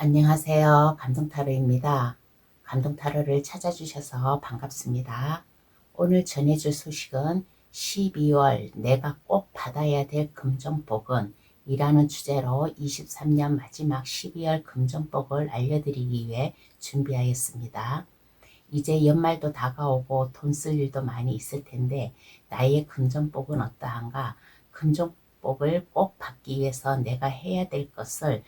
안녕하세요. 감동타로입니다. 감동타로를 찾아주셔서 반갑습니다. 오늘 전해줄 소식은 12월 내가 꼭 받아야 될 금전복은 이라는 주제로 23년 마지막 12월 금전복을 알려드리기 위해 준비하였습니다. 이제 연말도 다가오고 돈 쓸 일도 많이 있을 텐데 나의 금전복은 어떠한가? 금전복을 꼭 받기 위해서 내가 해야 될 것을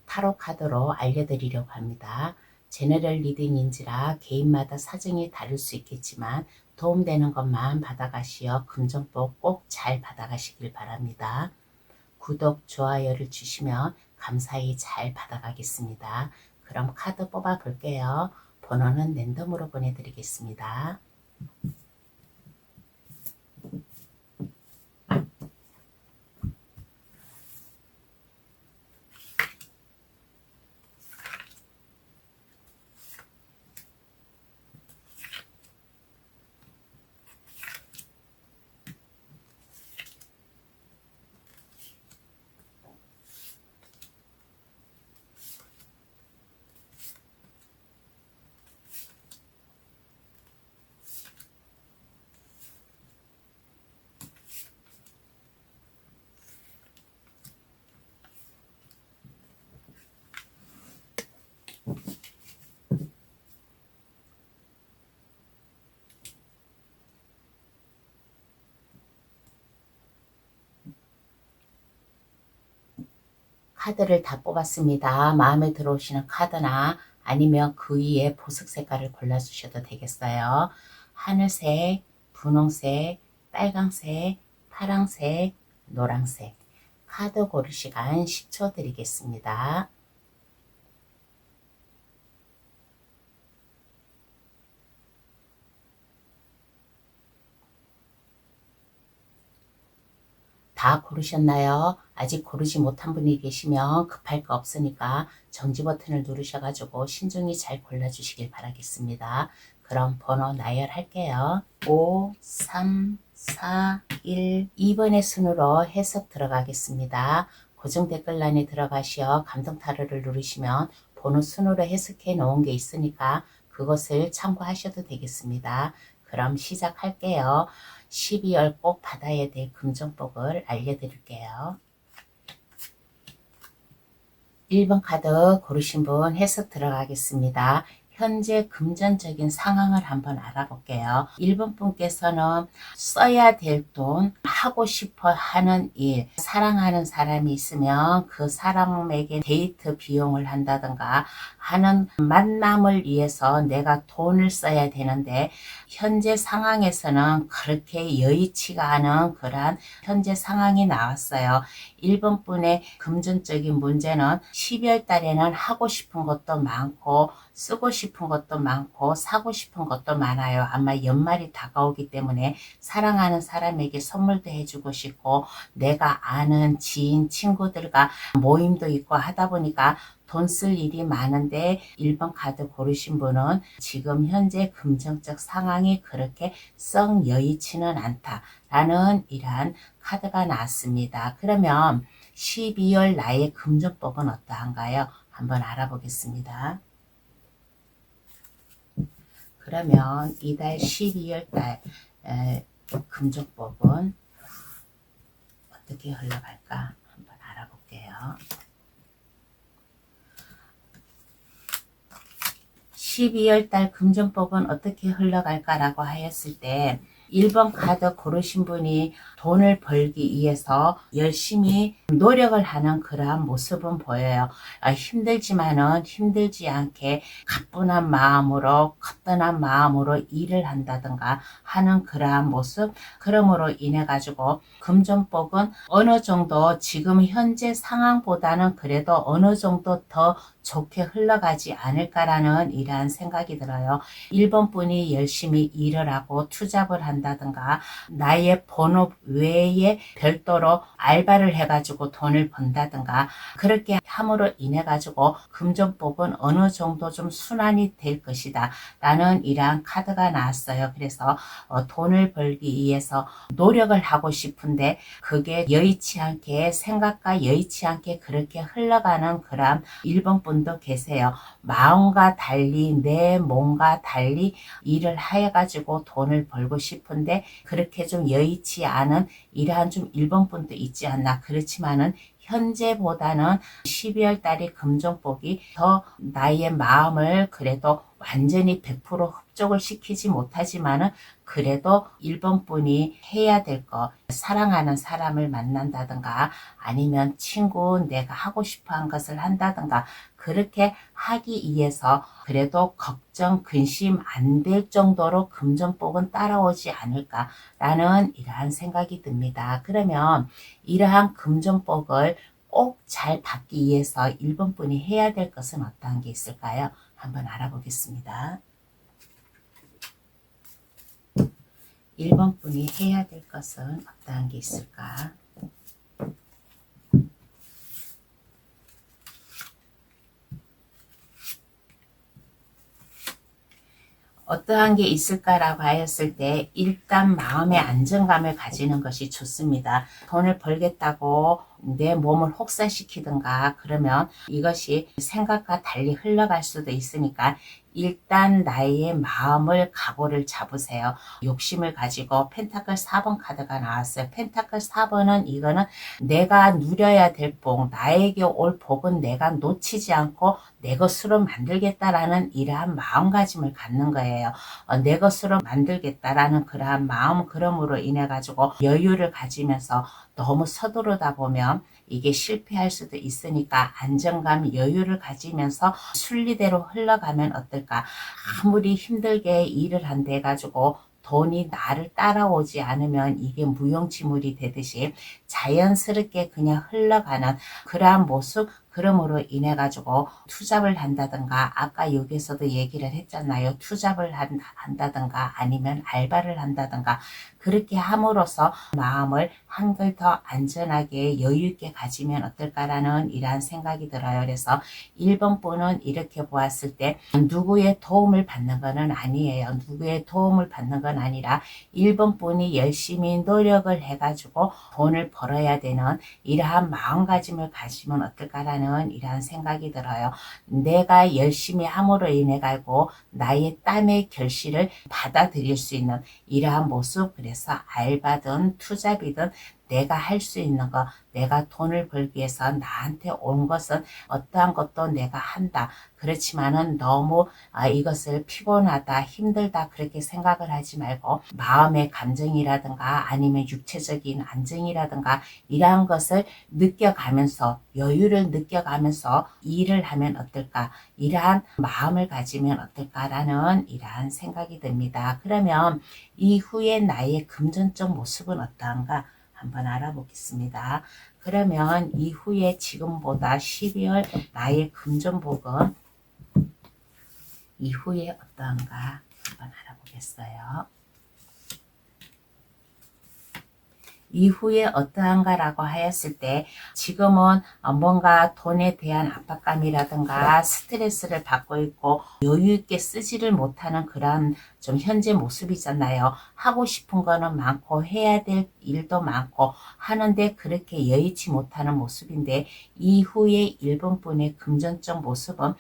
타로 카드로 알려드리려고 합니다. 제너럴 리딩인지라 개인마다 사정이 다를 수 있겠지만 도움되는 것만 받아가시어 금전복 꼭 잘 받아가시길 바랍니다. 구독, 좋아요를 주시면 감사히 잘 받아가겠습니다. 그럼 카드 뽑아 볼게요. 번호는 랜덤으로 보내드리겠습니다. 카드를 다 뽑았습니다. 마음에 들어오시는 카드나 아니면 그 위에 보석 색깔을 골라주셔도 되겠어요. 하늘색, 분홍색, 빨강색, 파랑색, 노란색. 카드 고를 시간 10초 드리겠습니다. 다 고르셨나요? 아직 고르지 못한 분이 계시면 급할 거 없으니까 정지 버튼을 누르셔가지고 신중히 잘 골라주시길 바라겠습니다. 그럼 번호 나열할게요. 5, 3, 4, 1, 2번의 순으로 해석 들어가겠습니다. 고정 댓글란에 들어가시어 감동타로를 누르시면 번호 순으로 해석해 놓은 게 있으니까 그것을 참고하셔도 되겠습니다. 그럼 시작할게요. 12월 꼭 받아야 될 금전복을 알려드릴게요. 1번 카드 고르신 분 해석 들어가겠습니다. 현재 금전적인 상황을 한번 알아볼게요. 1번 분께서는 써야 될 돈, 하고 싶어 하는 일, 사랑하는 사람이 있으면 그 사람에게 데이트 비용을 한다든가 하는 만남을 위해서 내가 돈을 써야 되는데 현재 상황에서는 그렇게 여의치가 않은 그러한 현재 상황이 나왔어요. 1번 분의 금전적인 문제는 12월 달에는 하고 싶은 것도 많고 쓰고 싶은 것도 많고 사고 싶은 것도 많아요. 아마 연말이 다가오기 때문에 사랑하는 사람에게 선물도 해주고 싶고 내가 아는 지인 친구들과 모임도 있고 하다 보니까 돈 쓸 일이 많은데 1번 카드 고르신 분은 지금 현재 금전적 상황이 그렇게 썩 여의치는 않다라는 이러한 카드가 나왔습니다. 그러면 12월 나의 금전복은 어떠한가요? 한번 알아보겠습니다. 그러면 이달 12월 달 금전복은 어떻게 흘러갈까 한번 알아볼게요. 12월 달 금전복은 어떻게 흘러갈까라고 하였을 때 1번 카드 고르신 분이 돈을 벌기 위해서 열심히 노력을 하는 그러한 모습은 보여요. 힘들지만은 힘들지 않게 가뿐한 마음으로 거뜬한 마음으로 일을 한다든가 하는 그러한 모습, 그러므로 인해 가지고 금전복은 어느 정도 지금 현재 상황보다는 그래도 어느 정도 더 좋게 흘러가지 않을까라는 이러한 생각이 들어요. 1번 분이 열심히 일을 하고 투잡을 한다든가 나의 본업 외에 별도로 알바를 해가지고 돈을 번다든가 그렇게 함으로 인해 가지고 금전복은 어느 정도 좀 순환이 될 것이다 라는 이러한 카드가 나왔어요. 그래서 돈을 벌기 위해서 노력을 하고 싶은데 그게 여의치 않게 생각과 여의치 않게 그렇게 흘러가는 그런 1번 분도 계세요. 마음과 달리 내 몸과 달리 일을 해가지고 돈을 벌고 싶은데 그렇게 좀 여의치 않은 이러한 좀 1번 분도 있지 않나. 그렇지만은 현재보다는 12월 달에 금전복이 더 나의 마음을 그래도 완전히 100% 흡족을 시키지 못하지만은 그래도 1번 분이 해야 될 거, 사랑하는 사람을 만난다든가 아니면 친구 내가 하고 싶어 한 것을 한다든가 그렇게 하기 위해서 그래도 걱정, 근심 안 될 정도로 금전복은 따라오지 않을까라는 이러한 생각이 듭니다. 그러면 이러한 금전복을 꼭 잘 받기 위해서 1번 분이 해야 될 것은 어떠한 게 있을까요? 한번 알아보겠습니다. 1번 분이 해야 될 것은 어떠한 게 있을까? 어떠한 게 있을까라고 하였을 때 일단 마음의 안정감을 가지는 것이 좋습니다. 돈을 벌겠다고 내 몸을 혹사시키든가 그러면 이것이 생각과 달리 흘러갈 수도 있으니까 일단 나의 마음을 각오를 잡으세요. 욕심을 가지고 펜타클 4번 카드가 나왔어요. 펜타클 4번은 이거는 내가 누려야 될 복, 나에게 올 복은 내가 놓치지 않고 내 것으로 만들겠다라는 이러한 마음가짐을 갖는 거예요. 내 것으로 만들겠다라는 그러한 마음, 그럼으로 인해 가지고 여유를 가지면서 너무 서두르다 보면 이게 실패할 수도 있으니까 안정감, 여유를 가지면서 순리대로 흘러가면 어떨까? 아무리 힘들게 일을 한대 가지고 돈이 나를 따라오지 않으면 이게 무용지물이 되듯이 자연스럽게 그냥 흘러가는 그러한 모습, 그럼으로 인해 가지고 투잡을 한다든가 아까 여기서도 얘기를 했잖아요. 투잡을 한다든가 아니면 알바를 한다든가 그렇게 함으로써 마음을 한결 더 안전하게 여유있게 가지면 어떨까라는 이러한 생각이 들어요. 그래서 1번 분은 이렇게 보았을 때 누구의 도움을 받는 것은 아니에요. 누구의 도움을 받는 건 아니라 1번 분이 열심히 노력을 해가지고 돈을 벌어야 되는 이러한 마음가짐을 가지면 어떨까라는 이러한 생각이 들어요. 내가 열심히 함으로 인해 가지고 나의 땀의 결실을 받아들일 수 있는 이러한 모습, 그래서 알바든 투잡이든 내가 할 수 있는 거, 내가 돈을 벌기 위해서 나한테 온 것은 어떠한 것도 내가 한다. 그렇지만은 너무 이것을 피곤하다, 힘들다 그렇게 생각을 하지 말고 마음의 감정이라든가 아니면 육체적인 안정이라든가 이러한 것을 느껴가면서 여유를 느껴가면서 일을 하면 어떨까? 이러한 마음을 가지면 어떨까라는 이러한 생각이 듭니다. 그러면 이후에 나의 금전적 모습은 어떠한가? 한번 알아보겠습니다. 그러면 이후에 지금보다 12월 나의 금전복은 이후에 어떠한가 한번 알아보겠어요. 이후에 어떠한가라고 하였을 때 지금은 뭔가 돈에 대한 압박감이라든가 스트레스를 받고 있고 여유있게 쓰지를 못하는 그런 좀 현재 모습이잖아요. 하고 싶은 거는 많고 해야 될 일도 많고 하는데 그렇게 여의치 못하는 모습인데 이후에 1번 분의 금전적 모습은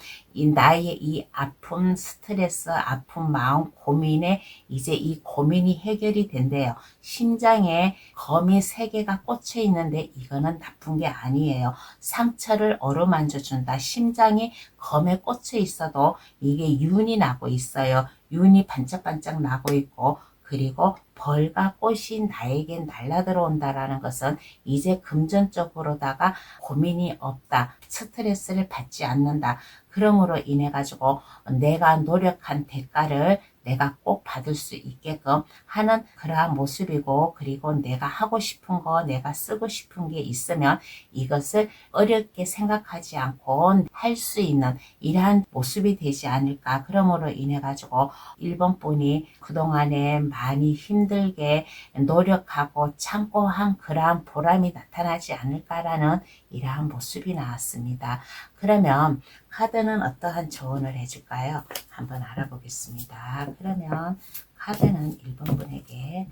나의 이 아픔, 스트레스, 아픈 마음, 고민에 이제 이 고민이 해결이 된대요. 심장에 검이 3개가 꽂혀 있는데 이거는 나쁜 게 아니에요. 상처를 어루만져 준다. 심장이 검에 꽂혀 있어도 이게 윤이 나고 있어요. 윤이 반짝반짝 나고 있고 그리고 벌과 꽃이 나에게 날아들어온다라는 것은 이제 금전적으로다가 고민이 없다. 스트레스를 받지 않는다. 그러므로 인해 가지고 내가 노력한 대가를 내가 꼭 받을 수 있게끔 하는 그러한 모습이고, 그리고 내가 하고 싶은 거, 내가 쓰고 싶은 게 있으면 이것을 어렵게 생각하지 않고 할 수 있는 이러한 모습이 되지 않을까. 그러므로 인해 가지고 1번 분이 그동안에 많이 힘들게 노력하고 참고 한 그러한 보람이 나타나지 않을까라는 이러한 모습이 나왔습니다. 그러면 카드는 어떠한 조언을 해줄까요? 한번 알아보겠습니다. 그러면 카드는 1번 분에게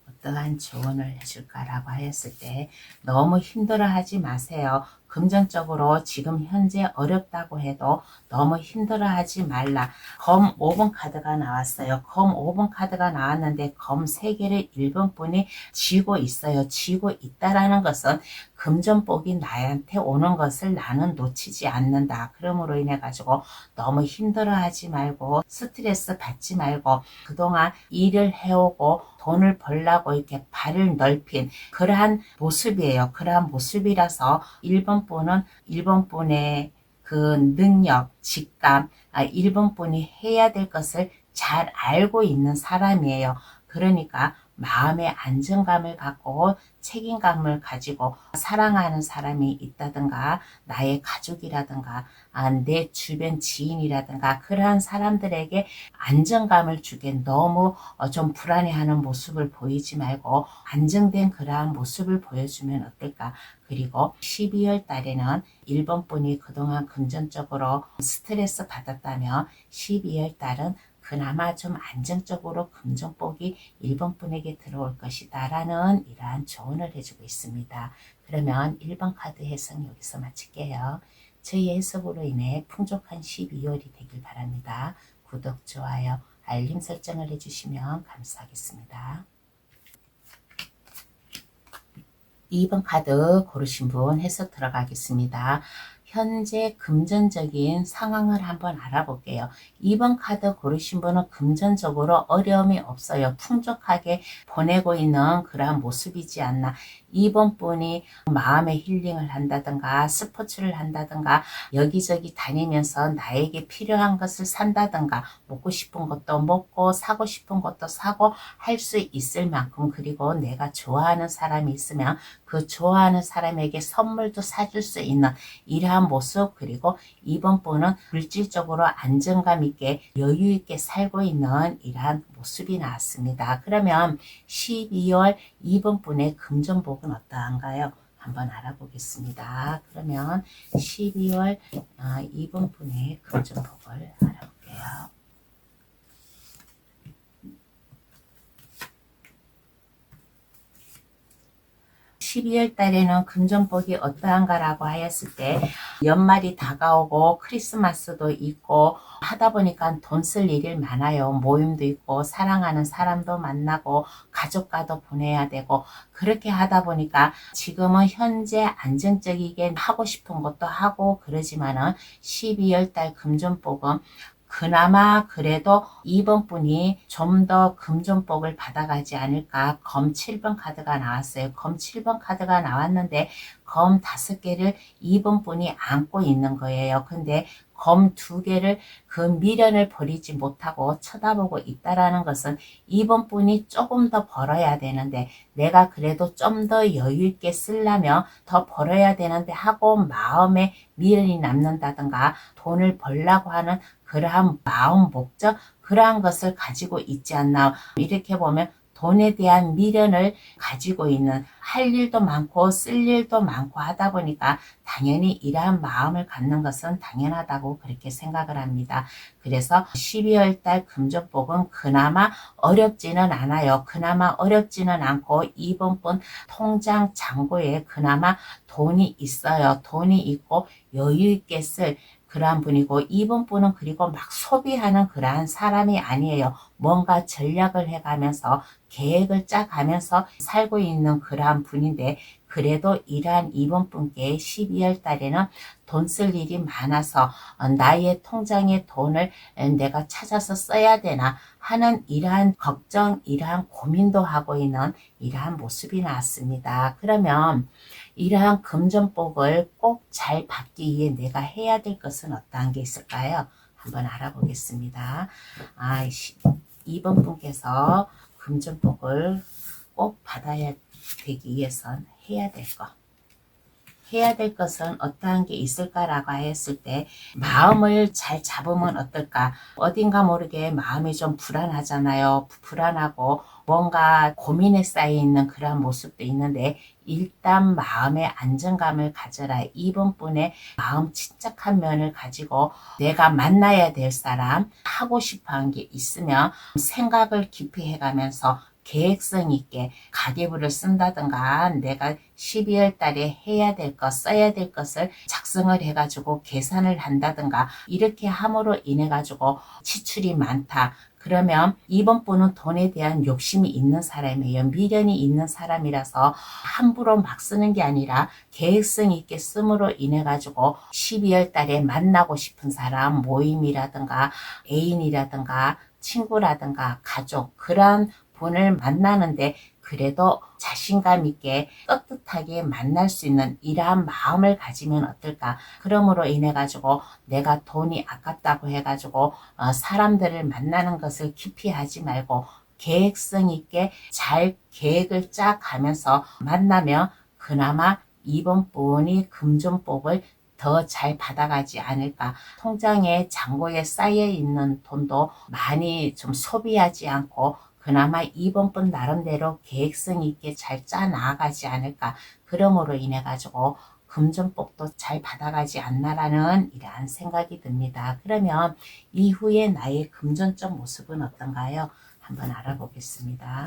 어떠한 조언을 해줄까라고 하였을 때, 너무 힘들어하지 마세요. 금전적으로 지금 현재 어렵다고 해도 너무 힘들어하지 말라. 검 5번 카드가 나왔어요. 검 5번 카드가 나왔는데 검 3개를 1번 분이 쥐고 있어요. 쥐고 있다라는 것은 금전복이 나한테 오는 것을 나는 놓치지 않는다. 그러므로 인해 가지고 너무 힘들어하지 말고 스트레스 받지 말고 그동안 일을 해오고 돈을 벌라고 이렇게 발을 넓힌 그러한 모습이에요. 그러한 모습이라서 1번 분은 1번 분의 그 능력, 직감, 1번 분이 해야 될 것을 잘 알고 있는 사람이에요. 그러니까 마음의 안정감을 갖고 책임감을 가지고 사랑하는 사람이 있다든가, 나의 가족이라든가, 내 주변 지인이라든가, 그러한 사람들에게 안정감을 주게 너무 좀 불안해하는 모습을 보이지 말고 안정된 그러한 모습을 보여주면 어떨까. 그리고 12월 달에는 1번 분이 그동안 금전적으로 스트레스 받았다면 12월 달은 그나마 좀 안정적으로 금전복이 1번 분에게 들어올 것이다 라는 이러한 조언을 해주고 있습니다. 그러면 1번 카드 해석 여기서 마칠게요. 저희 해석으로 인해 풍족한 12월이 되길 바랍니다. 구독, 좋아요, 알림 설정을 해주시면 감사하겠습니다. 2번 카드 고르신 분 해석 들어가겠습니다. 현재 금전적인 상황을 한번 알아볼게요. 2번 카드 고르신 분은 금전적으로 어려움이 없어요. 풍족하게 보내고 있는 그러한 모습이지 않나. 2번 분이 마음의 힐링을 한다든가 스포츠를 한다든가 여기저기 다니면서 나에게 필요한 것을 산다든가 먹고 싶은 것도 먹고 사고 싶은 것도 사고 할 수 있을 만큼, 그리고 내가 좋아하는 사람이 있으면 그 좋아하는 사람에게 선물도 사줄 수 있는 이러한 모습, 그리고 2번 분은 물질적으로 안정감 있게 여유 있게 살고 있는 이러한 모습이 나왔습니다. 그러면 12월 2번 분의 금전복은 어떠한가요? 한번 알아보겠습니다. 그러면 12월 2번 분의 금전복을 알아볼게요. 12월 달에는 금전복이 어떠한가라고 하였을 때, 연말이 다가오고 크리스마스도 있고 하다 보니까 돈 쓸 일이 많아요. 모임도 있고 사랑하는 사람도 만나고 가족과도 보내야 되고, 그렇게 하다 보니까 지금은 현재 안정적이게 하고 싶은 것도 하고 그러지만은 12월 달 금전복은 그나마 그래도 2번 분이 좀 더 금전복을 받아가지 않을까. 검 7번 카드가 나왔어요. 검 7번 카드가 나왔는데 검 5개를 2번 분이 안고 있는 거예요. 근데 검 2개를 그 미련을 버리지 못하고 쳐다보고 있다라는 것은 2번 분이 조금 더 벌어야 되는데, 내가 그래도 좀 더 여유 있게 쓰려면 더 벌어야 되는데 하고 마음에 미련이 남는다든가 돈을 벌려고 하는 그러한 마음, 목적, 그러한 것을 가지고 있지 않나. 이렇게 보면 돈에 대한 미련을 가지고 있는, 할 일도 많고 쓸 일도 많고 하다 보니까 당연히 이러한 마음을 갖는 것은 당연하다고 그렇게 생각을 합니다. 그래서 12월 달 금전복은 그나마 어렵지는 않아요. 그나마 어렵지는 않고 2번 분 통장 잔고에 그나마 돈이 있어요. 돈이 있고 여유 있게 쓸 그러한 분이고, 2번 분은 그리고 막 소비하는 그러한 사람이 아니에요. 뭔가 전략을 해가면서 계획을 짜가면서 살고 있는 그러한 분인데, 그래도 이러한 2번 분께 12월 달에는 돈 쓸 일이 많아서 나의 통장에 돈을 내가 찾아서 써야 되나 하는 이러한 걱정, 이러한 고민도 하고 있는 이러한 모습이 나왔습니다. 그러면 이러한 금전복을 꼭 잘 받기 위해 내가 해야 될 것은 어떠한 게 있을까요? 한번 알아보겠습니다. 2번 분께서 금전복을 꼭 받아야 되기 위해선 해야 될 것은 어떠한 게 있을까라고 했을 때 마음을 잘 잡으면 어떨까? 어딘가 모르게 마음이 좀 불안하잖아요. 불안하고 뭔가 고민에 쌓여 있는 그런 모습도 있는데 일단 마음의 안정감을 가져라. 이번 분의 마음 침착한 면을 가지고 내가 만나야 될 사람, 하고 싶어 한 게 있으면 생각을 깊이 해가면서 계획성 있게 가계부를 쓴다든가 내가 12월 달에 해야 될 것, 써야 될 것을 작성을 해가지고 계산을 한다든가 이렇게 함으로 인해 가지고 지출이 많다. 그러면 이번 분은 돈에 대한 욕심이 있는 사람이에요. 미련이 있는 사람이라서 함부로 막 쓰는 게 아니라 계획성 있게 씀으로 인해 가지고 12월 달에 만나고 싶은 사람, 모임이라든가 애인이라든가 친구라든가 가족, 그런 분을 만나는데 그래도 자신감 있게 떳떳하게 만날 수 있는 이러한 마음을 가지면 어떨까. 그러므로 인해 가지고 내가 돈이 아깝다고 해 가지고 사람들을 만나는 것을 기피하지 말고 계획성 있게 잘 계획을 짜 가면서 만나면 그나마 이번 분이 금전복을 더 잘 받아가지 않을까. 통장에 잔고에 쌓여 있는 돈도 많이 좀 소비하지 않고 그나마 이번 분 나름대로 계획성 있게 잘 짜 나가지 않을까. 그러므로 인해 가지고 금전복도 잘 받아가지 않나라는 이러한 생각이 듭니다. 그러면 이후에 나의 금전적 모습은 어떤가요? 한번 알아보겠습니다.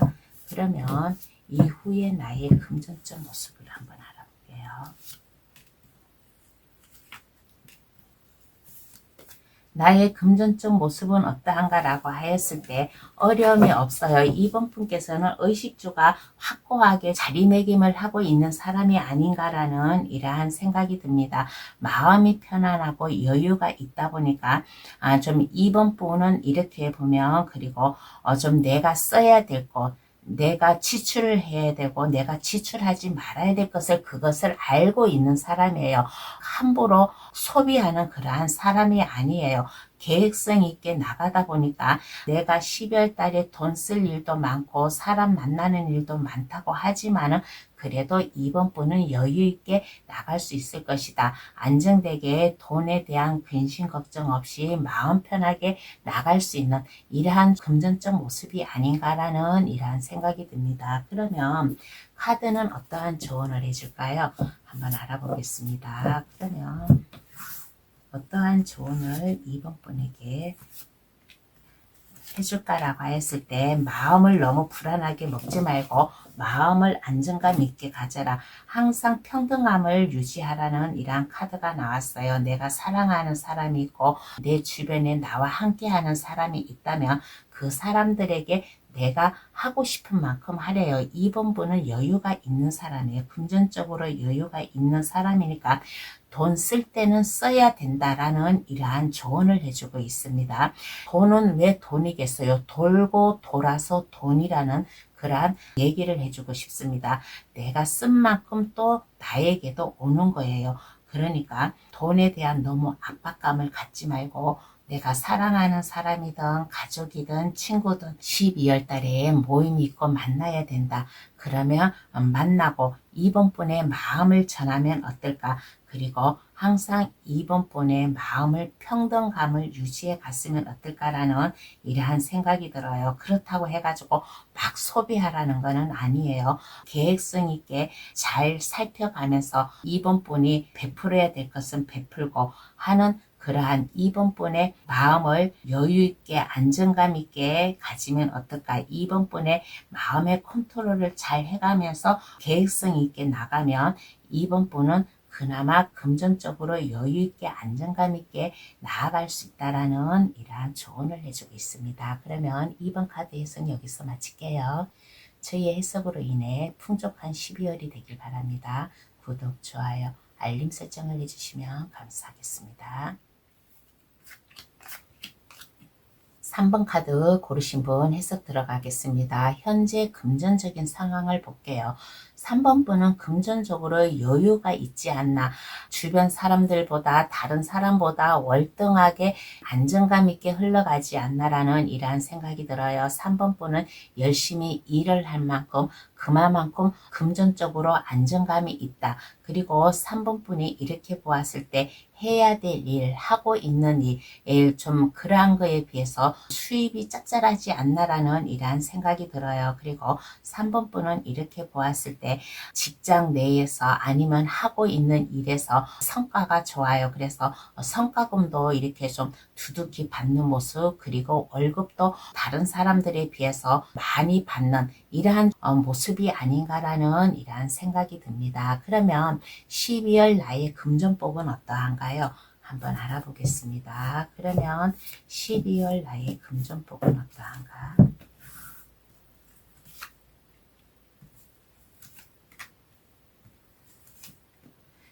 그러면 이후에 나의 금전적 모습을 한번 알아볼게요. 나의 금전적 모습은 어떠한가 라고 하였을 때 어려움이 없어요. 이번 분께서는 의식주가 확고하게 자리매김을 하고 있는 사람이 아닌가라는 이러한 생각이 듭니다. 마음이 편안하고 여유가 있다 보니까 좀 이번 분은 이렇게 보면 그리고 좀 내가 써야 될 것, 내가 지출을 해야 되고 내가 지출하지 말아야 될 것을 그것을 알고 있는 사람이에요. 함부로 소비하는 그러한 사람이 아니에요. 계획성 있게 나가다 보니까 내가 12월 달에 돈 쓸 일도 많고 사람 만나는 일도 많다고 하지만은 그래도 이번 분은 여유 있게 나갈 수 있을 것이다. 안정되게 돈에 대한 근심 걱정 없이 마음 편하게 나갈 수 있는 이러한 금전적 모습이 아닌가라는 이러한 생각이 듭니다. 그러면 카드는 어떠한 조언을 해줄까요? 한번 알아보겠습니다. 그러면 어떠한 조언을 이번 분에게 해줄까라고 했을 때 마음을 너무 불안하게 먹지 말고 마음을 안정감 있게 가져라. 항상 평등함을 유지하라는 이러한 카드가 나왔어요. 내가 사랑하는 사람이 있고 내 주변에 나와 함께하는 사람이 있다면 그 사람들에게 내가 하고 싶은 만큼 하래요. 이번 분은 여유가 있는 사람이에요. 금전적으로 여유가 있는 사람이니까 돈 쓸 때는 써야 된다라는 이러한 조언을 해주고 있습니다. 돈은 왜 돈이겠어요? 돌고 돌아서 돈이라는 그러한 얘기를 해주고 싶습니다. 내가 쓴 만큼 또 나에게도 오는 거예요. 그러니까 돈에 대한 너무 압박감을 갖지 말고 내가 사랑하는 사람이든 가족이든 친구든 12월 달에 모임이 있고 만나야 된다. 그러면 만나고 이번 분의 마음을 전하면 어떨까? 그리고 항상 이번 분의 마음을 평등감을 유지해 갔으면 어떨까라는 이러한 생각이 들어요. 그렇다고 해가지고 막 소비하라는 것은 아니에요. 계획성 있게 잘 살펴가면서 이번 분이 베풀어야 될 것은 베풀고 하는 그러한 이번 분의 마음을 여유 있게 안정감 있게 가지면 어떨까. 이번 분의 마음의 컨트롤을 잘 해가면서 계획성 있게 나가면 이번 분은 그나마 금전적으로 여유 있게 안정감 있게 나아갈 수 있다라는 이러한 조언을 해주고 있습니다. 그러면 이번 카드 해석 여기서 마칠게요. 저희의 해석으로 인해 풍족한 12월이 되길 바랍니다. 구독, 좋아요, 알림 설정을 해주시면 감사하겠습니다. 3번 카드 고르신 분 해석 들어가겠습니다. 현재 금전적인 상황을 볼게요. 3번 분은 금전적으로 여유가 있지 않나, 주변 사람들보다 다른 사람보다 월등하게 안정감 있게 흘러가지 않나라는 이러한 생각이 들어요. 3번 분은 열심히 일을 할 만큼 그만큼 금전적으로 안정감이 있다. 그리고 3번 분이 이렇게 보았을 때 해야 될 일, 하고 있는 일, 좀 그러한 거에 비해서 수입이 짭짤하지 않나라는 이러한 생각이 들어요. 그리고 3번 분은 이렇게 보았을 때 직장 내에서 아니면 하고 있는 일에서 성과가 좋아요. 그래서 성과금도 이렇게 좀 두둑히 받는 모습, 그리고 월급도 다른 사람들에 비해서 많이 받는 이러한 모습이 아닌가라는 이러한 생각이 듭니다. 그러면 12월 나의 금전복은 어떠한가요? 한번 알아보겠습니다. 그러면 12월 나의 금전복은 어떠한가?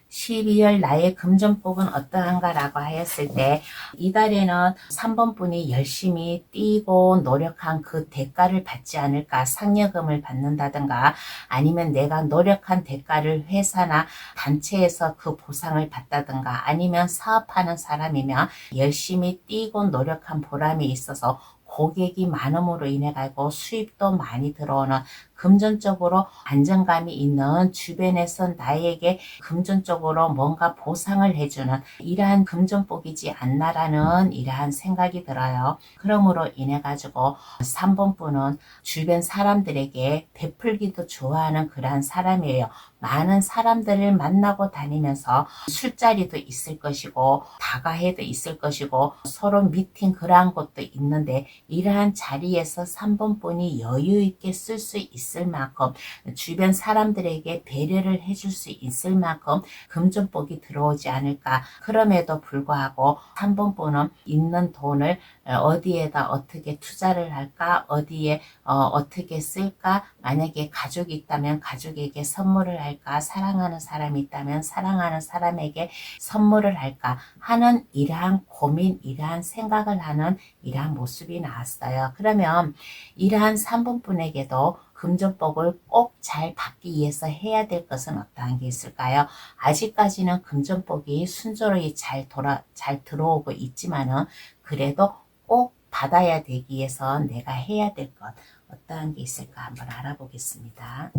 12월 나의 금전복은 어떠한가라고 하였을 때 이달에는 3번 분이 열심히 뛰고 노력한 그 대가를 받지 않을까, 상여금을 받는다든가 아니면 내가 노력한 대가를 회사나 단체에서 그 보상을 받다든가 아니면 사업하는 사람이면 열심히 뛰고 노력한 보람이 있어서 고객이 많음으로 인해 가지고 수입도 많이 들어오는 금전적으로 안정감이 있는, 주변에서 나에게 금전적으로 뭔가 보상을 해주는 이러한 금전복이지 않나라는 이러한 생각이 들어요. 그러므로 인해 가지고 3번 분은 주변 사람들에게 베풀기도 좋아하는 그러한 사람이에요. 많은 사람들을 만나고 다니면서 술자리도 있을 것이고 다가해도 있을 것이고 서로 미팅 그러한 것도 있는데 이러한 자리에서 3번 분이 여유 있게 쓸 수 있을 만큼, 주변 사람들에게 배려를 해줄 수 있을 만큼 금전복이 들어오지 않을까. 그럼에도 불구하고 3번 분은 있는 돈을 어디에다 어떻게 투자를 할까, 어디에 어떻게 쓸까, 만약에 가족이 있다면 가족에게 선물을 할까, 사랑하는 사람이 있다면 사랑하는 사람에게 선물을 할까 하는 이러한 고민, 이러한 생각을 하는 이러한 모습이 나왔어요. 그러면 이러한 3번 분에게도 금전복을 꼭 잘 받기 위해서 해야 될 것은 어떠한 게 있을까요? 아직까지는 금전복이 순조롭게 잘 들어오고 있지만은 그래도 꼭 받아야 되기 위해서 내가 해야 될 것 어떠한 게 있을까 한번 알아보겠습니다.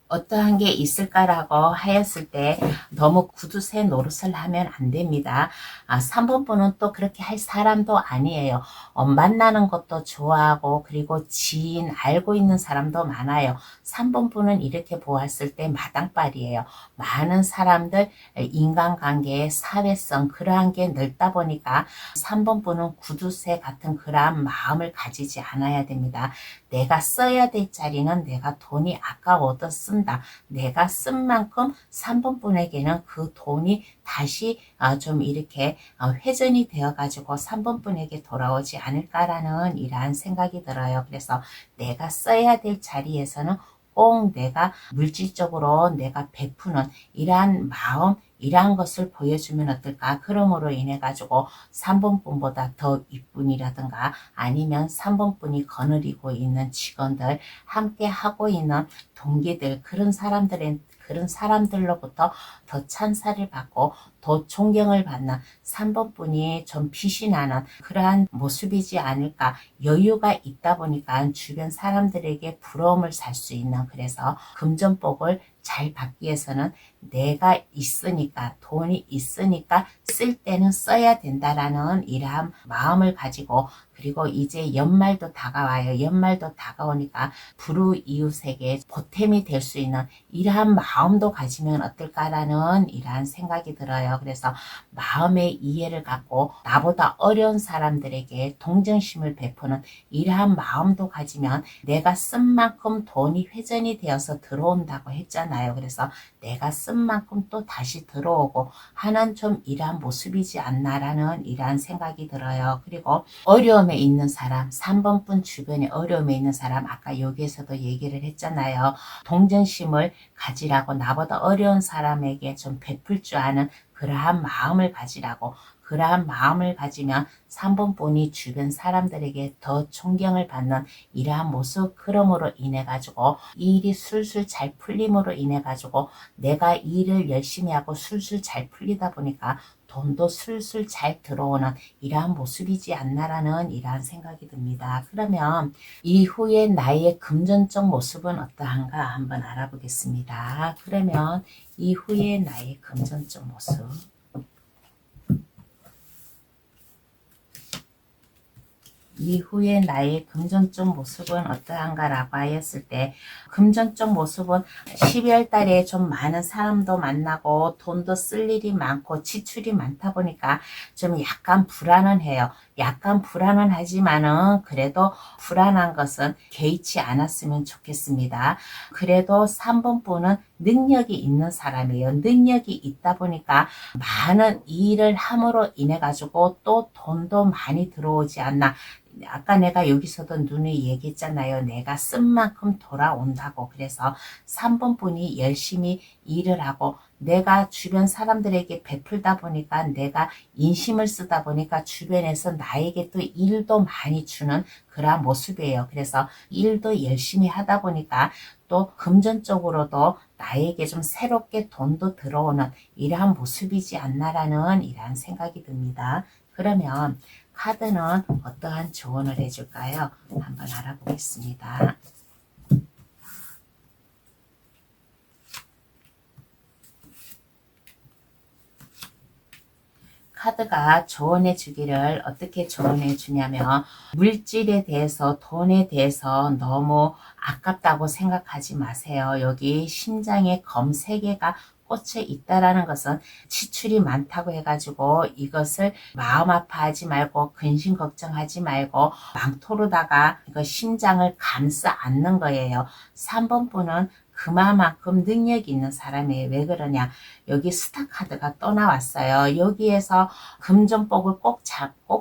어떠한 게 있을까라고 하였을 때 너무 구두쇠 노릇을 하면 안 됩니다. 3번 분은 또 그렇게 할 사람도 아니에요. 만나는 것도 좋아하고 그리고 지인 알고 있는 사람도 많아요. 3번 분은 이렇게 보았을 때 마당발이에요. 많은 사람들, 인간관계, 사회성 그러한 게 넓다 보니까 3번 분은 구두쇠 같은 그러한 마음을 가지지 않아야 됩니다. 내가 써야 될 자리는 내가 돈이 아까워도 쓴다. 내가 쓴 만큼 3번 분에게는 그 돈이 다시 좀 이렇게 회전이 되어 가지고 3번 분에게 돌아오지 않을까라는 이러한 생각이 들어요. 그래서 내가 써야 될 자리에서는 꼭 내가 물질적으로 내가 베푸는 이러한 마음, 이러한 것을 보여주면 어떨까? 그러므로 인해 가지고 3번 분보다 더 윗분이라든가 아니면 3번 분이 거느리고 있는 직원들, 함께 하고 있는 동기들, 그런 사람들로부터 더 찬사를 받고 더 존경을 받는 3번 분이 좀 빛이 나는 그러한 모습이지 않을까. 여유가 있다 보니까 주변 사람들에게 부러움을 살 수 있는, 그래서 금전복을 잘 받기 위해서는 내가 있으니까, 돈이 있으니까 쓸 때는 써야 된다라는 이러한 마음을 가지고, 그리고 이제 연말도 다가와요. 연말도 다가오니까 불우이웃에게 보탬이 될 수 있는 이러한 마음도 가지면 어떨까라는 이러한 생각이 들어요. 그래서 마음의 이해를 갖고 나보다 어려운 사람들에게 동정심을 베푸는 이러한 마음도 가지면 내가 쓴 만큼 돈이 회전이 되어서 들어온다고 했잖아요. 그래서 내가 쓴 만큼 또 다시 들어오고 하는 좀 이러한 모습이지 않나라는 이러한 생각이 들어요. 그리고 어려움에 어려움에 있는 사람, 3번분 주변에 어려움에 있는 사람, 아까 여기에서도 얘기를 했잖아요. 동정심을 가지라고, 나보다 어려운 사람에게 좀 베풀 줄 아는 그러한 마음을 가지라고. 그러한 마음을 가지면 3번분이 주변 사람들에게 더 존경을 받는 이러한 모습, 그럼으로 인해 가지고 일이 술술 잘 풀림으로 인해 가지고 내가 일을 열심히 하고 술술 잘 풀리다 보니까 돈도 술술 잘 들어오는 이러한 모습이지 않나라는 이러한 생각이 듭니다. 그러면 이후에 나의 금전적 모습은 어떠한가 한번 알아보겠습니다. 그러면 이후에 나의 금전적 모습, 이후에 나의 금전적 모습은 어떠한가 라고 하였을 때, 금전적 모습은 12월 달에 좀 많은 사람도 만나고 돈도 쓸 일이 많고 지출이 많다 보니까 좀 약간 불안은 해요. 약간 불안은 하지만은 그래도 불안한 것은 개의치 않았으면 좋겠습니다. 그래도 3번분은 능력이 있는 사람이에요. 능력이 있다 보니까 많은 일을 함으로 인해 가지고 또 돈도 많이 들어오지 않나. 아까 내가 여기서도 눈에 얘기했잖아요. 내가 쓴 만큼 돌아온다고. 그래서 3번분이 열심히 일을 하고 내가 주변 사람들에게 베풀다 보니까, 내가 인심을 쓰다 보니까 주변에서 나에게 또 일도 많이 주는 그러한 모습이에요. 그래서 일도 열심히 하다 보니까 또 금전적으로도 나에게 좀 새롭게 돈도 들어오는 이러한 모습이지 않나라는 이러한 생각이 듭니다. 그러면 카드는 어떠한 조언을 해줄까요? 한번 알아보겠습니다. 카드가 조언해 주기를 어떻게 조언해 주냐면, 물질에 대해서, 돈에 대해서 너무 아깝다고 생각하지 마세요. 여기 심장에 검 3개가 꽂혀 있다라는 것은 지출이 많다고 해가지고 이것을 마음 아파하지 말고 근심 걱정하지 말고 망토로다가 이거 심장을 감싸 안는 거예요. 3번분은 그만큼 능력이 있는 사람이에요. 왜 그러냐? 여기 스타 카드가 또 나왔어요. 여기에서 금전복을 꼭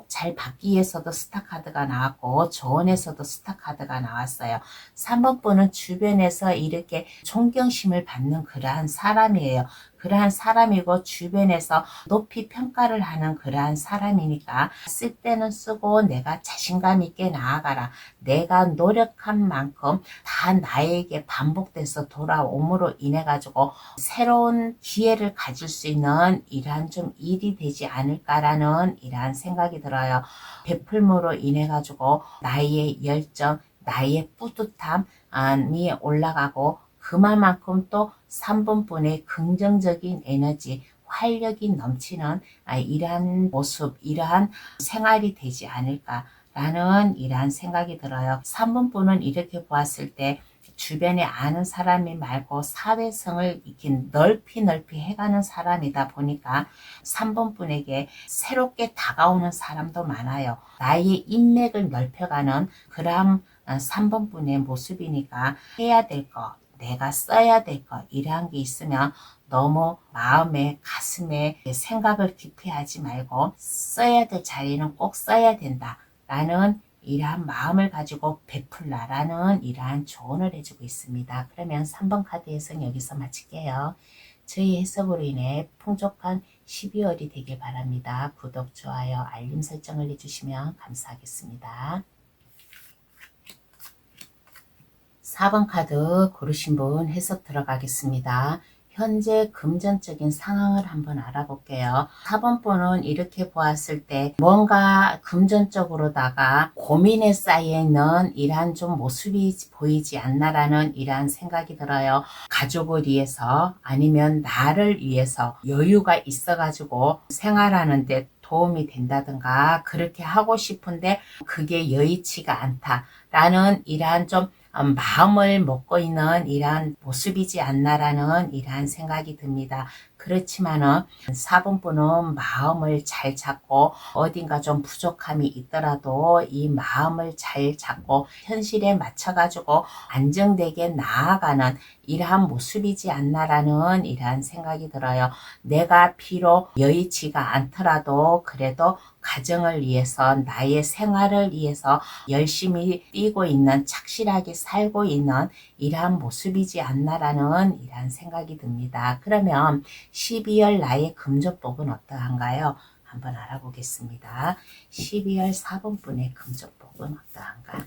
잘 받기 위해서도 스타 카드가 나왔고, 조언에서도 스타 카드가 나왔어요. 3번분은 주변에서 이렇게 존경심을 받는 그러한 사람이에요. 그러한 사람이고 주변에서 높이 평가를 하는 그러한 사람이니까 쓸 때는 쓰고 내가 자신감 있게 나아가라. 내가 노력한 만큼 다 나에게 반복돼서 돌아옴으로 인해 가지고 새로운 기회를 가질 수 있는 이러한 좀 일이 되지 않을까라는 이러한 생각이 들어요. 베풀므로 인해 가지고 나의 열정, 나의 뿌듯함이 올라가고, 그만큼 또 3번분의 긍정적인 에너지, 활력이 넘치는 이러한 모습, 이러한 생활이 되지 않을까라는 이러한 생각이 들어요. 3번분은 이렇게 보았을 때 주변에 아는 사람이 말고 사회성을 이렇게 넓히 해가는 사람이다 보니까 3번분에게 새롭게 다가오는 사람도 많아요. 나의 인맥을 넓혀가는 그런 3번분의 모습이니까 해야 될 거, 내가 써야 될 것, 이러한 게 있으면 너무 마음에, 가슴에 생각을 깊이 하지 말고 써야 될 자리는 꼭 써야 된다 라는 이러한 마음을 가지고 베풀라라는 이러한 조언을 해주고 있습니다. 그러면 3번 카드 해석 여기서 마칠게요. 저희 해석으로 인해 풍족한 12월이 되길 바랍니다. 구독, 좋아요, 알림 설정을 해주시면 감사하겠습니다. 4번 카드 고르신 분 해석 들어가겠습니다. 현재 금전적인 상황을 한번 알아볼게요. 4번 분은 이렇게 보았을 때 뭔가 금전적으로다가 고민에 쌓여있는 이러한 좀 모습이 보이지 않나라는 이러한 생각이 들어요. 가족을 위해서 아니면 나를 위해서 여유가 있어가지고 생활하는데 도움이 된다든가 그렇게 하고 싶은데 그게 여의치가 않다라는 이러한 좀 마음을 먹고 있는 이러한 모습이지 않나라는 이러한 생각이 듭니다. 그렇지만은 4번분은 마음을 잘 잡고 어딘가 좀 부족함이 있더라도 이 마음을 잘 잡고 현실에 맞춰가지고 안정되게 나아가는 이러한 모습이지 않나라는 이러한 생각이 들어요. 내가 비록 여의치가 않더라도 그래도 가정을 위해서 나의 생활을 위해서 열심히 뛰고 있는 착실하게 살고 있는 이러한 모습이지 않나라는 이러한 생각이 듭니다. 그러면 12월 나의 금전복은 어떠한가요? 한번 알아보겠습니다. 12월 4번분의 금전복은 어떠한가?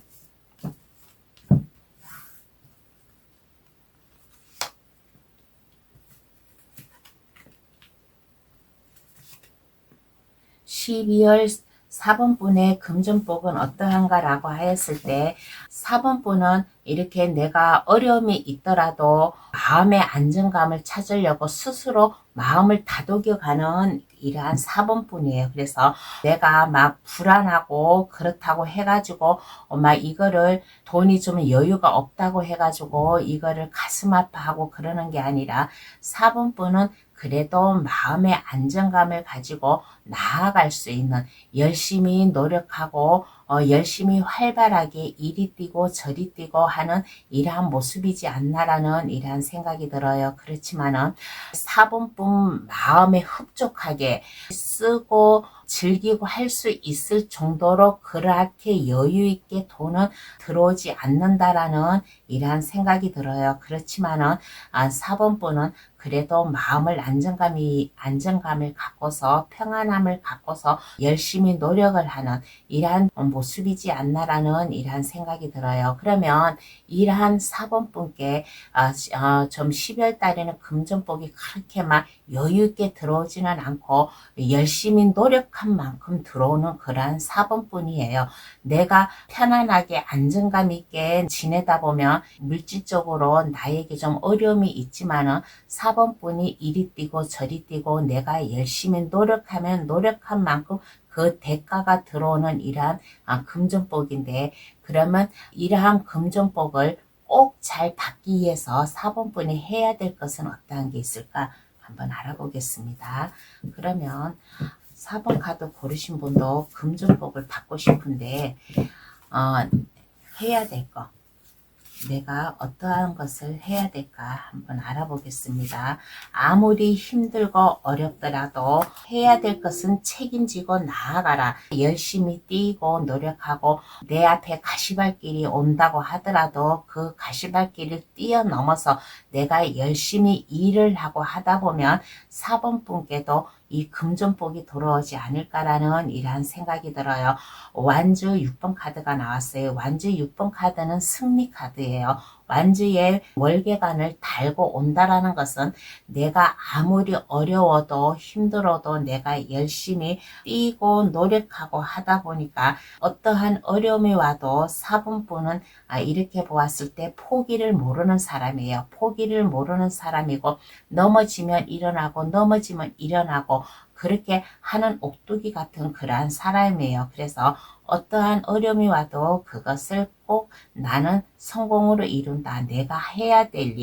12월 4번분의 금전복은 어떠한가 라고 하였을 때 4번분은 이렇게 내가 어려움이 있더라도 마음의 안정감을 찾으려고 스스로 마음을 다독여가는 이러한 4번분이에요. 그래서 내가 막 불안하고 그렇다고 해가지고 막 이거를 돈이 좀 여유가 없다고 해가지고 이거를 가슴 아파하고 그러는 게 아니라 4번분은 그래도 마음의 안정감을 가지고 나아갈 수 있는 열심히 노력하고 열심히 활발하게 이리 뛰고 저리 뛰고 하는 이러한 모습이지 않나라는 이러한 생각이 들어요. 그렇지만은 4번뿐 마음에 흡족하게 쓰고 즐기고 할 수 있을 정도로 그렇게 여유 있게 돈은 들어오지 않는다라는 이러한 생각이 들어요. 그렇지만은 4번뿐은 그래도 마음을 안정감을 갖고서 평안함을 갖고서 열심히 노력을 하는 이러한 모습이지 않나라는 이러한 생각이 들어요. 그러면 이러한 4번분께 좀 12월 달에는 금전복이 그렇게 막 여유 있게 들어오지는 않고 열심히 노력한 만큼 들어오는 그러한 4번분이에요. 내가 편안하게 안정감 있게 지내다 보면 물질적으로 나에게 좀 어려움이 있지만은 4번분이 이리 뛰고 저리 뛰고 내가 열심히 노력하면 노력한 만큼 그 대가가 들어오는 이러한 금전복인데, 그러면 이러한 금전복을 꼭 잘 받기 위해서 4번분이 해야 될 것은 어떠한 게 있을까 한번 알아보겠습니다. 그러면 4번 카드 고르신 분도 금전복을 받고 싶은데 해야 될 거, 내가 어떠한 것을 해야 될까 한번 알아보겠습니다. 아무리 힘들고 어렵더라도 해야 될 것은 책임지고 나아가라. 열심히 뛰고 노력하고 내 앞에 가시밭길이 온다고 하더라도 그 가시밭길을 뛰어넘어서 내가 열심히 일을 하고 하다 보면 4번 분께도 이 금전복이 돌아오지 않을까라는 이러한 생각이 들어요. 완주 6번 카드가 나왔어요. 완주 6번 카드는 승리 카드예요. 완주의 월계관을 달고 온다라는 것은 내가 아무리 어려워도 힘들어도 내가 열심히 뛰고 노력하고 하다 보니까 어떠한 어려움이 와도 4번분은 이렇게 보았을 때 포기를 모르는 사람이에요. 포기를 모르는 사람이고 넘어지면 일어나고 넘어지면 일어나고 그렇게 하는 옥두기 같은 그러한 사람이에요. 그래서 어떠한 어려움이 와도 그것을 꼭 나는 성공으로 이룬다. 내가 해야 될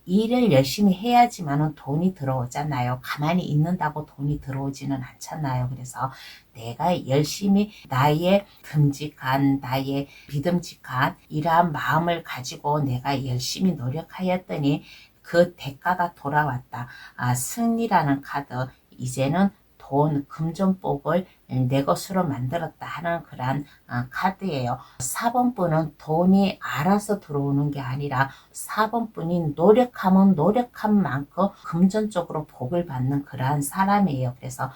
일을 열심히 해야지만 돈이 들어오잖아요. 가만히 있는다고 돈이 들어오지는 않잖아요. 그래서 내가 열심히 나의 듬직한 나의 믿음직한 이러한 마음을 가지고 내가 열심히 노력하였더니 그 대가가 돌아왔다. 승리라는 카드, 이제는 돈, 금전복을 내 것으로 만들었다 하는 그런 카드예요. 4번분은 돈이 알아서 들어오는 게 아니라 4번분이 노력하면 노력한 만큼 금전적으로 복을 받는 그러한 사람이에요. 그래서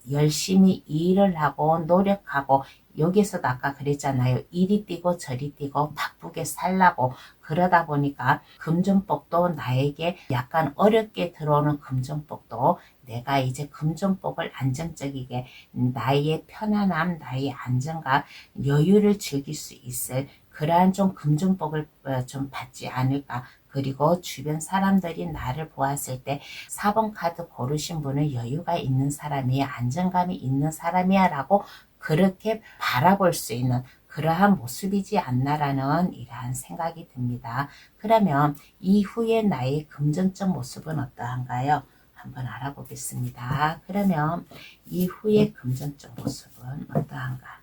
열심히 일을 하고 노력하고 여기서도 아까 그랬잖아요. 이리 뛰고 저리 뛰고 바쁘게 살라고 그러다 보니까 금전복도 나에게 약간 어렵게 들어오는 금전복도 내가 이제 금전복을 안정적이게 나의 편안함, 나의 안정감, 여유를 즐길 수 있을 그러한 좀 금전복을 좀 받지 않을까. 그리고 주변 사람들이 나를 보았을 때 4번 카드 고르신 분은 여유가 있는 사람이야, 안정감이 있는 사람이야 라고 그렇게 바라볼 수 있는 그러한 모습이지 않나라는 이러한 생각이 듭니다. 그러면 이후에 나의 금전적 모습은 어떠한가요? 한번 알아보겠습니다. 그러면 이후의 금전적 모습은 어떠한가?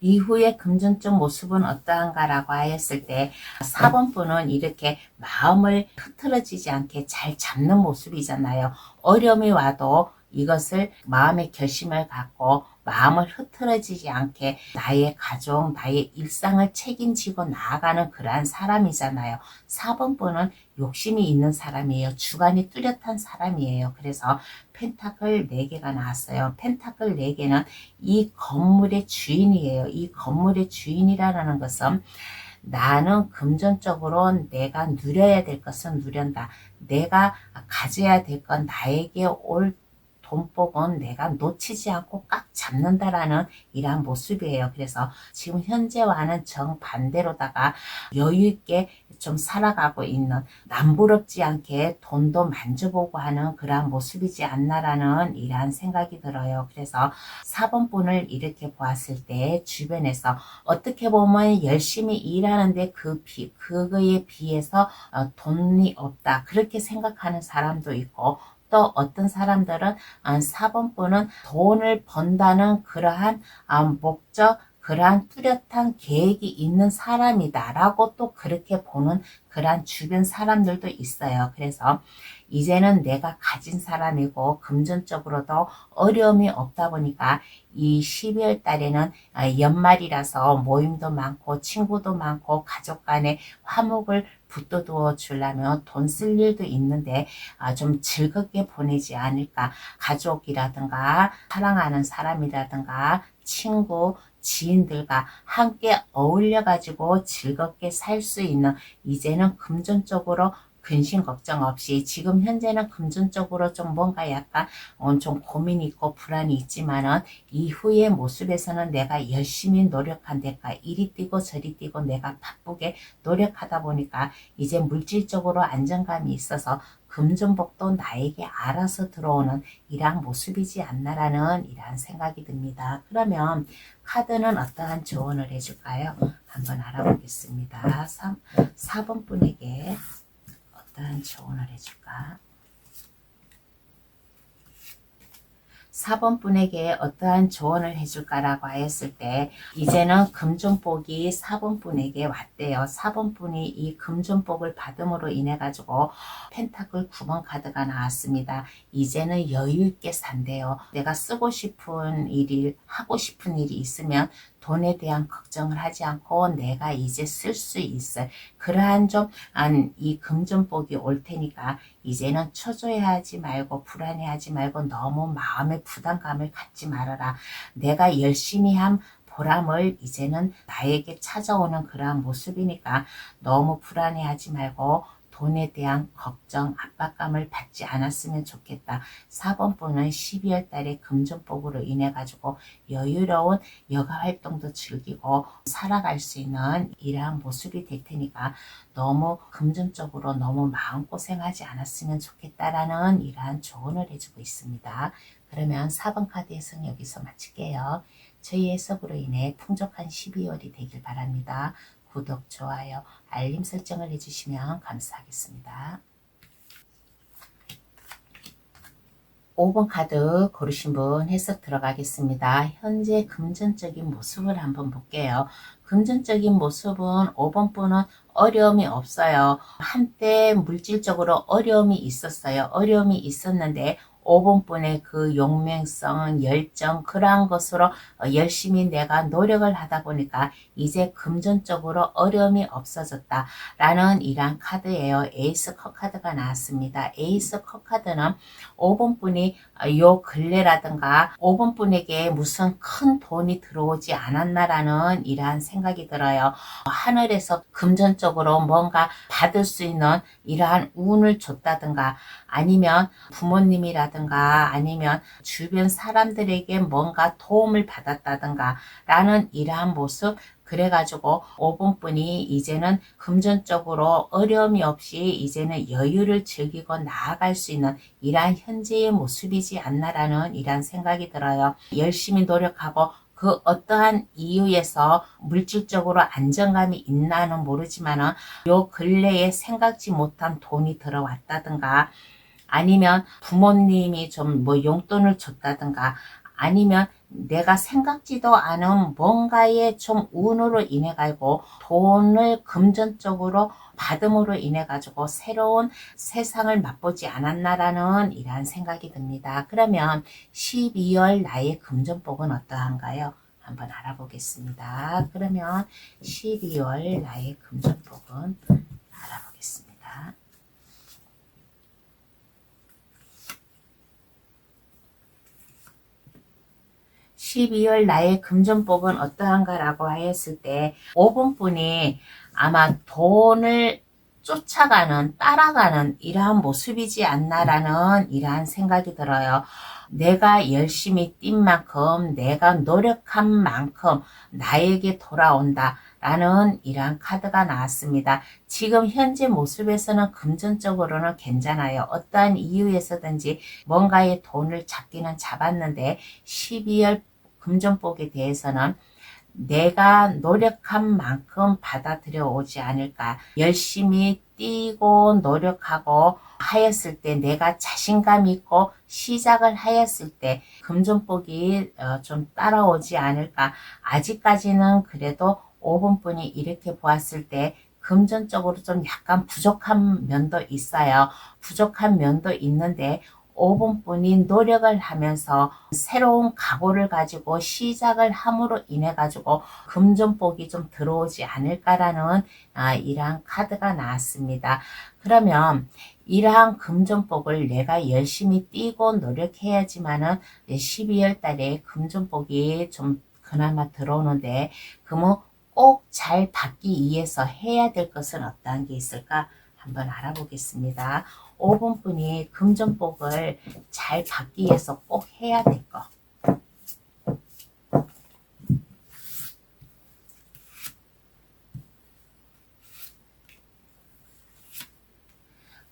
이후의 금전적 모습은 어떠한가라고 하였을 때 4번 분은 이렇게 마음을 흐트러지지 않게 잘 잡는 모습이잖아요. 어려움이 와도 이것을 마음의 결심을 갖고 마음을 흐트러지지 않게 나의 가족, 나의 일상을 책임지고 나아가는 그러한 사람이잖아요. 4번 분은 욕심이 있는 사람이에요. 주관이 뚜렷한 사람이에요. 그래서 펜타클 4개가 나왔어요. 펜타클 4개는 이 건물의 주인이에요. 이 건물의 주인이라는 것은 나는 금전적으로 내가 누려야 될 것은 누련다. 내가 가져야 될 건 나에게 올 돈복은 내가 놓치지 않고 꽉 잡는다라는 이러한 모습이에요. 그래서 지금 현재와는 정반대로다가 여유있게 좀 살아가고 있는, 남부럽지 않게 돈도 만져보고 하는 그러한 모습이지 않나라는 이러한 생각이 들어요. 그래서 4번 분을 이렇게 보았을 때 주변에서 어떻게 보면 열심히 일하는데 그거에 비해서 돈이 없다, 그렇게 생각하는 사람도 있고, 또 어떤 사람들은 4번 분은 돈을 번다는 그러한 목적, 그러한 뚜렷한 계획이 있는 사람이다 라고 또 그렇게 보는 그러한 주변 사람들도 있어요. 그래서 이제는 내가 가진 사람이고 금전적으로도 어려움이 없다 보니까 이 12월 달에는 연말이라서 모임도 많고 친구도 많고 가족 간에 화목을 붙도두어 주려면 돈 쓸 일도 있는데 좀 즐겁게 보내지 않을까. 가족이라든가 사랑하는 사람이라든가 친구, 지인들과 함께 어울려 가지고 즐겁게 살 수 있는, 이제는 금전적으로 근심 걱정 없이, 지금 현재는 금전적으로 좀 뭔가 약간 좀 고민이 있고 불안이 있지만은 이후의 모습에서는 내가 열심히 노력한 대가, 이리 뛰고 저리 뛰고 내가 바쁘게 노력하다 보니까 이제 물질적으로 안정감이 있어서 금전복도 나에게 알아서 들어오는 이러한 모습이지 않나라는 이러한 생각이 듭니다. 그러면 카드는 어떠한 조언을 해줄까요? 한번 알아보겠습니다. 4번 분에게 어떠한 조언을 해줄까? 4번 분에게 어떠한 조언을 해줄까라고 하였을 때 이제는 금전복이 4번 분에게 왔대요. 4번 분이 이 금전복을 받음으로 인해 가지고 펜타클 9번 카드가 나왔습니다. 이제는 여유 있게 산대요. 내가 쓰고 싶은 일이, 하고 싶은 일이 있으면 돈에 대한 걱정을 하지 않고 내가 이제 쓸 수 있을 그러한 좀 이 금전복이 올 테니까 이제는 초조해하지 말고 불안해하지 말고 너무 마음의 부담감을 갖지 말아라. 내가 열심히 한 보람을 이제는 나에게 찾아오는 그러한 모습이니까 너무 불안해하지 말고 돈에 대한 걱정, 압박감을 받지 않았으면 좋겠다. 4번 분은 12월 달에 금전복으로 인해 가지고 여유로운 여가 활동도 즐기고 살아갈 수 있는 이러한 모습이 될 테니까 너무 금전적으로 너무 마음고생하지 않았으면 좋겠다라는 이러한 조언을 해주고 있습니다. 그러면 4번 카드 해석 여기서 마칠게요. 저희 해석으로 인해 풍족한 12월이 되길 바랍니다. 구독, 좋아요, 알림 설정을 해주시면 감사하겠습니다. 5번 카드 고르신 분 해석 들어가겠습니다. 현재 금전적인 모습을 한번 볼게요. 금전적인 모습은 5번 분은 어려움이 없어요. 한때 물질적으로 어려움이 있었어요. 어려움이 있었는데 5번 분의 그 용맹성, 열정, 그러한 것으로 열심히 내가 노력을 하다 보니까 이제 금전적으로 어려움이 없어졌다 라는 이러한 카드예요. 에이스 컵 카드가 나왔습니다. 에이스 컵 카드는 5번 분이 요 근래라든가 5번 분에게 무슨 큰 돈이 들어오지 않았나라는 이러한 생각이 들어요. 하늘에서 금전적으로 뭔가 받을 수 있는 이러한 운을 줬다든가 아니면 부모님이라든가 아니면 주변 사람들에게 뭔가 도움을 받았다든가 라는 이러한 모습, 그래가지고 5번 분이 이제는 금전적으로 어려움이 없이 이제는 여유를 즐기고 나아갈 수 있는 이러한 현재의 모습이지 않나라는 이러한 생각이 들어요. 열심히 노력하고 그 어떠한 이유에서 물질적으로 안정감이 있나는 모르지만은 요 근래에 생각지 못한 돈이 들어왔다든가, 아니면 부모님이 좀 뭐 용돈을 줬다든가, 아니면 내가 생각지도 않은 뭔가의 좀 운으로 인해 가지고 돈을 금전적으로 받음으로 인해 가지고 새로운 세상을 맛보지 않았나라는 이러한 생각이 듭니다. 그러면 12월 나의 금전복은 어떠한가요? 한번 알아보겠습니다. 그러면 12월 나의 금전복은 알아보겠습니다. 12월 나의 금전복은 어떠한가라고 하였을 때 5번분이 아마 돈을 쫓아가는, 따라가는 이러한 모습이지 않나라는 이러한 생각이 들어요. 내가 열심히 뛴 만큼, 내가 노력한 만큼 나에게 돌아온다 라는 이러한 카드가 나왔습니다. 지금 현재 모습에서는 금전적으로는 괜찮아요. 어떠한 이유에서든지 뭔가의 돈을 잡기는 잡았는데 12월 금전복에 대해서는 내가 노력한 만큼 받아들여 오지 않을까. 열심히 뛰고 노력하고 하였을 때, 내가 자신감 있고 시작을 하였을 때 금전복이 좀 따라오지 않을까. 아직까지는 그래도 5번분이 이렇게 보았을 때 금전적으로 좀 약간 부족한 면도 있어요. 부족한 면도 있는데 5번분이 노력을 하면서 새로운 각오를 가지고 시작을 함으로 인해 가지고 금전복이 좀 들어오지 않을까라는 이러한 카드가 나왔습니다. 그러면 이러한 금전복을 내가 열심히 뛰고 노력해야지만은 12월 달에 금전복이 좀 그나마 들어오는데, 그러면 꼭 잘 받기 위해서 해야 될 것은 어떠한 게 있을까? 한번 알아보겠습니다. 5번분이 금전복을 잘 받기 위해서 꼭 해야 될 거.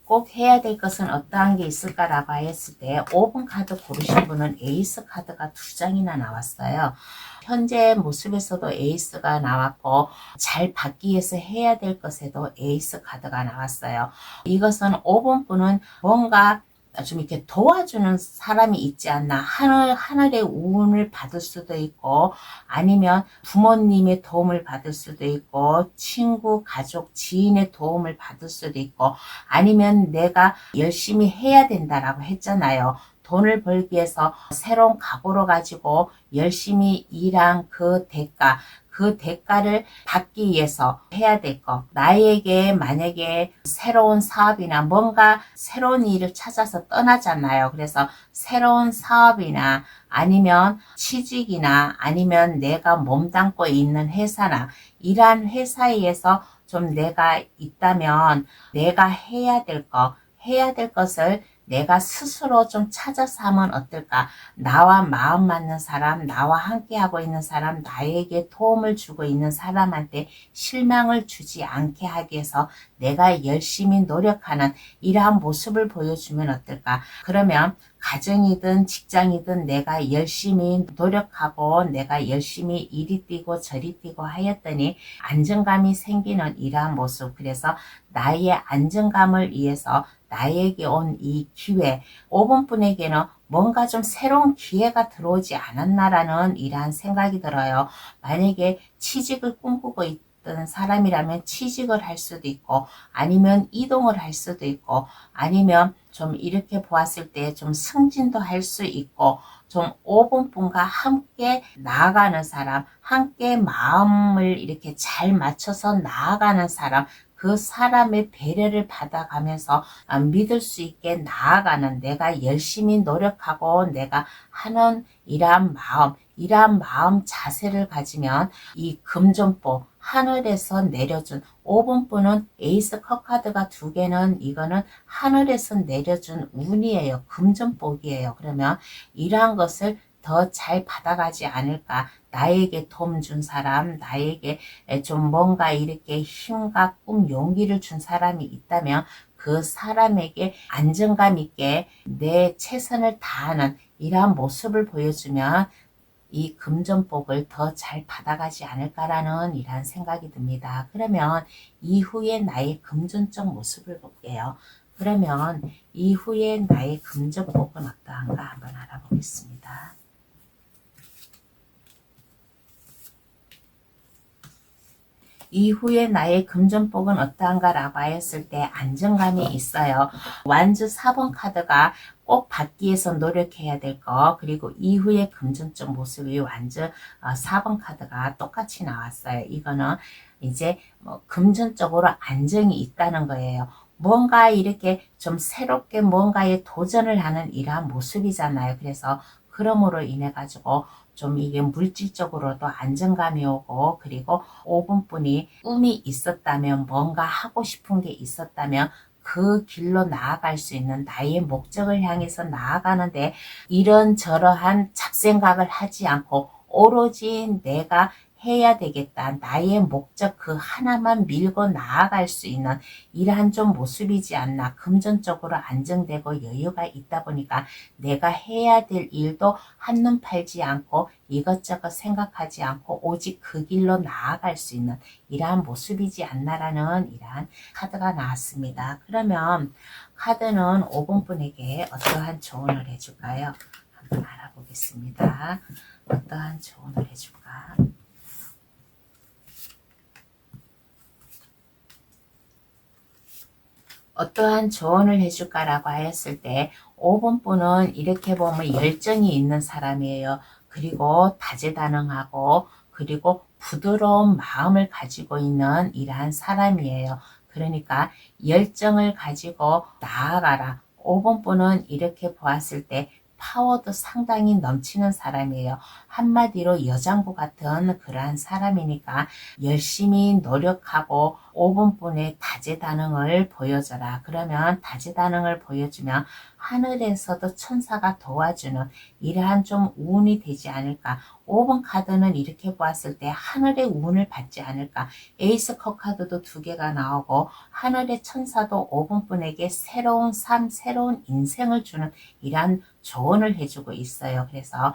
꼭 해야 될 것은 어떠한 게 있을까라고 했을 때 5번 카드 고르신 분은 에이스 카드가 2장이나 나왔어요. 현재 모습에서도 에이스가 나왔고, 잘 받기 위해서 해야 될 것에도 에이스 카드가 나왔어요. 이것은 5번 분은 뭔가 좀 이렇게 도와주는 사람이 있지 않나. 하늘의 운을 받을 수도 있고, 아니면 부모님의 도움을 받을 수도 있고, 친구, 가족, 지인의 도움을 받을 수도 있고, 아니면 내가 열심히 해야 된다라고 했잖아요. 돈을 벌기 위해서 새로운 각오를 가지고 열심히 일한 그 대가, 그 대가를 받기 위해서 해야 될 것. 나에게 만약에 새로운 사업이나 뭔가 새로운 일을 찾아서 떠나잖아요. 그래서 새로운 사업이나 아니면 취직이나 아니면 내가 몸담고 있는 회사나 이러한 회사에서 좀 내가 있다면 내가 해야 될 것, 해야 될 것을 내가 스스로 좀 찾아서 하면 어떨까? 나와 마음 맞는 사람, 나와 함께하고 있는 사람, 나에게 도움을 주고 있는 사람한테 실망을 주지 않게 하기 위해서 내가 열심히 노력하는 이러한 모습을 보여주면 어떨까? 그러면 가정이든 직장이든 내가 열심히 노력하고 내가 열심히 이리 뛰고 저리 뛰고 하였더니 안정감이 생기는 이러한 모습. 그래서 나의 안정감을 위해서 나에게 온 이 기회, 5번 분에게는 뭔가 좀 새로운 기회가 들어오지 않았나라는 이러한 생각이 들어요. 만약에 취직을 꿈꾸고 있던 사람이라면 취직을 할 수도 있고, 아니면 이동을 할 수도 있고, 아니면 좀 이렇게 보았을 때 좀 승진도 할 수 있고, 좀 5번 분과 함께 나아가는 사람, 함께 마음을 이렇게 잘 맞춰서 나아가는 사람, 그 사람의 배려를 받아가면서 믿을 수 있게 나아가는, 내가 열심히 노력하고 내가 하는 이러한 마음 자세를 가지면 이 금전복, 하늘에서 내려준 5번 분은 에이스 컵 카드가 2개는 이거는 하늘에서 내려준 운이에요. 금전복이에요. 그러면 이러한 것을 더 잘 받아가지 않을까. 나에게 도움 준 사람, 나에게 좀 뭔가 이렇게 힘과 꿈, 용기를 준 사람이 있다면 그 사람에게 안정감 있게 내 최선을 다하는 이러한 모습을 보여주면 이 금전복을 더 잘 받아가지 않을까라는 이러한 생각이 듭니다. 그러면 이후에 나의 금전적 모습을 볼게요. 그러면 이후에 나의 금전복은 어떠한가 한번 알아보겠습니다. 이후에 나의 금전복은 어떠한가 라고 하였을 때 안정감이 있어요. 완즈 4번 카드가 꼭 받기 위해서 노력해야 될 거, 그리고 이후에 금전적 모습이 완즈 4번 카드가 똑같이 나왔어요. 이거는 이제 뭐 금전적으로 안정이 있다는 거예요. 뭔가 이렇게 좀 새롭게 뭔가에 도전을 하는 이러한 모습이잖아요. 그래서 그러므로 인해 가지고 좀 이게 물질적으로도 안정감이 오고, 그리고 5번분이 꿈이 있었다면, 뭔가 하고 싶은 게 있었다면 그 길로 나아갈 수 있는, 나의 목적을 향해서 나아가는데 이런저러한 잡생각을 하지 않고 오로지 내가 해야 되겠다, 나의 목적 그 하나만 밀고 나아갈 수 있는 이러한 좀 모습이지 않나. 금전적으로 안정되고 여유가 있다 보니까 내가 해야 될 일도 한눈 팔지 않고 이것저것 생각하지 않고 오직 그 길로 나아갈 수 있는 이러한 모습이지 않나라는 이러한 카드가 나왔습니다. 그러면 카드는 5번분에게 어떠한 조언을 해줄까요? 한번 알아보겠습니다. 어떠한 조언을 해줄까? 어떠한 조언을 해줄까라고 하였을 때 5번 분은 이렇게 보면 열정이 있는 사람이에요. 그리고 다재다능하고, 그리고 부드러운 마음을 가지고 있는 이러한 사람이에요. 그러니까 열정을 가지고 나아가라. 5번 분은 이렇게 보았을 때 파워도 상당히 넘치는 사람이에요. 한마디로 여장부 같은 그러한 사람이니까 열심히 노력하고 5번분의 다재다능을 보여줘라. 그러면 다재다능을 보여주면 하늘에서도 천사가 도와주는 이러한 좀 운이 되지 않을까. 5번 카드는 이렇게 보았을 때 하늘의 운을 받지 않을까. 에이스 컵 카드도 2개가 나오고 하늘의 천사도 5번분에게 새로운 삶, 새로운 인생을 주는 이러한 조언을 해주고 있어요. 그래서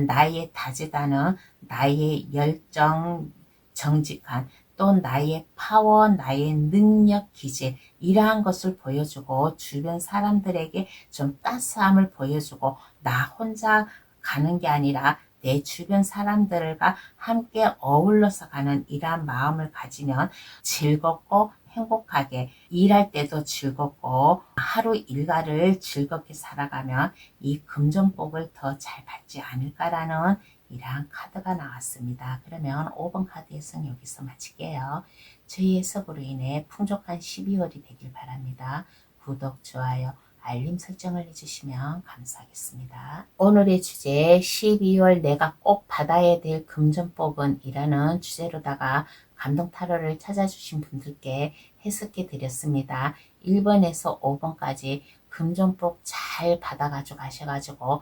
나의 다재다능, 나의 열정, 정직한, 또 나의 파워, 나의 능력, 기질 이러한 것을 보여주고, 주변 사람들에게 좀 따스함을 보여주고, 나 혼자 가는 게 아니라 내 주변 사람들과 함께 어울러서 가는 이러한 마음을 가지면 즐겁고 행복하게 일할 때도 즐겁고 하루 일과를 즐겁게 살아가면 이 금전복을 더 잘 받지 않을까라는 이러한 카드가 나왔습니다. 그러면 5번 카드 해석 여기서 마칠게요. 저희 해석으로 인해 풍족한 12월이 되길 바랍니다. 구독, 좋아요, 알림 설정을 해주시면 감사하겠습니다. 오늘의 주제 12월 내가 꼭 받아야 될 금전복은 이라는 주제로다가 감동 타로를 찾아주신 분들께 해석해 드렸습니다. 1번에서 5번까지 금전복 잘 받아가지고 가셔가지고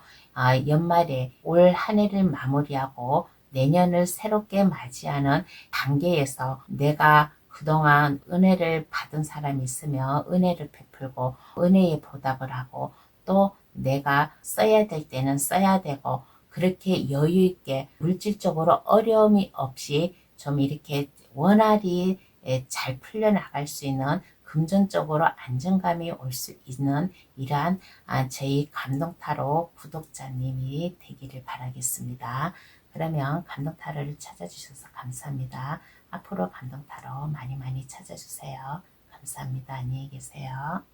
연말에 올 한 해를 마무리하고 내년을 새롭게 맞이하는 단계에서 내가 그동안 은혜를 받은 사람이 있으면 은혜를 베풀고 은혜에 보답을 하고, 또 내가 써야 될 때는 써야 되고, 그렇게 여유 있게 물질적으로 어려움이 없이 좀 이렇게 원활히 잘 풀려나갈 수 있는, 금전적으로 안정감이 올 수 있는 이러한 저희 감동타로 구독자님이 되기를 바라겠습니다. 그러면 감동타로를 찾아주셔서 감사합니다. 앞으로 감동타로 많이 많이 찾아주세요. 감사합니다. 안녕히 계세요.